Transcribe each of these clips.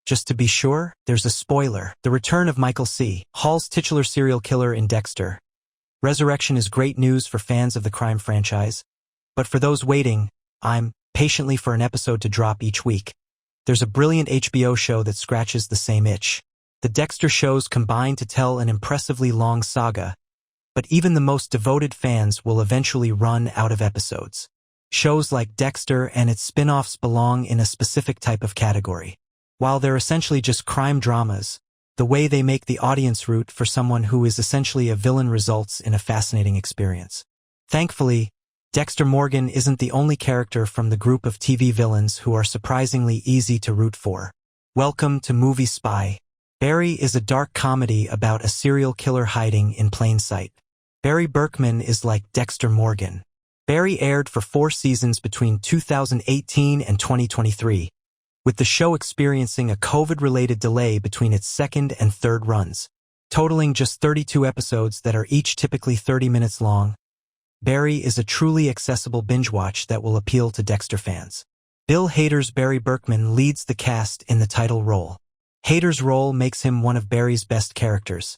Just to be sure, there's a spoiler. The return of Michael C. Hall's titular serial killer in Dexter. Resurrection is great news for fans of the crime franchise, but for those waiting, I'm patiently for an episode to drop each week. There's a brilliant HBO show that scratches the same itch. The Dexter shows combine to tell an impressively long saga, but even the most devoted fans will eventually run out of episodes. Shows like Dexter and its spin-offs belong in a specific type of category. While they're essentially just crime dramas, the way they make the audience root for someone who is essentially a villain results in a fascinating experience. Thankfully, Dexter Morgan isn't the only character from the group of TV villains who are surprisingly easy to root for. Welcome to Movie Spy. Barry is a dark comedy about a serial killer hiding in plain sight. Barry Berkman is like Dexter Morgan. Barry aired for 4 seasons between 2018 and 2023, with the show experiencing a COVID-related delay between its second and third runs, totaling just 32 episodes that are each typically 30 minutes long. Barry is a truly accessible binge watch that will appeal to Dexter fans. Bill Hader's Barry Berkman leads the cast in the title role. Hader's role makes him one of Barry's best characters,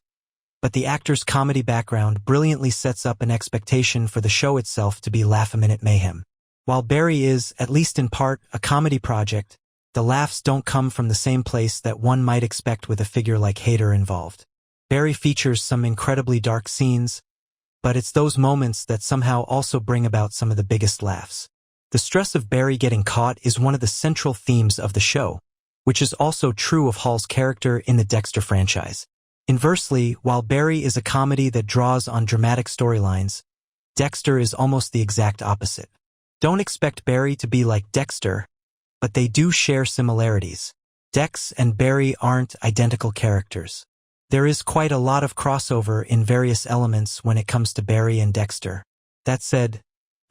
but the actor's comedy background brilliantly sets up an expectation for the show itself to be laugh-a-minute mayhem. While Barry is, at least in part, a comedy project, the laughs don't come from the same place that one might expect with a figure like Hader involved. Barry features some incredibly dark scenes, but it's those moments that somehow also bring about some of the biggest laughs. The stress of Barry getting caught is one of the central themes of the show, which is also true of Hall's character in the Dexter franchise. Inversely, while Barry is a comedy that draws on dramatic storylines, Dexter is almost the exact opposite. Don't expect Barry to be like Dexter, but they do share similarities. Dex and Barry aren't identical characters. There is quite a lot of crossover in various elements when it comes to Barry and Dexter. That said,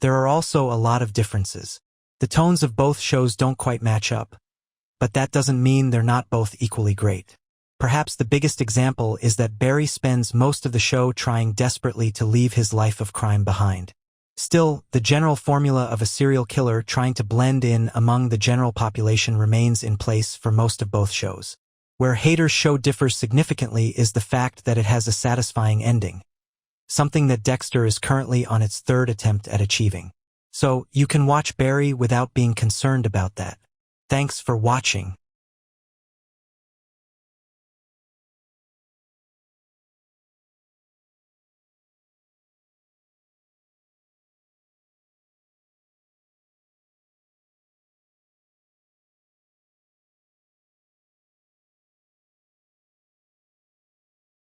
there are also a lot of differences. The tones of both shows don't quite match up, but that doesn't mean they're not both equally great. Perhaps the biggest example is that Barry spends most of the show trying desperately to leave his life of crime behind. Still, the general formula of a serial killer trying to blend in among the general population remains in place for most of both shows. Where Hader's show differs significantly is the fact that it has a satisfying ending, something that Dexter is currently on its 3rd attempt at achieving. So, you can watch Barry without being concerned about that. Thanks for watching.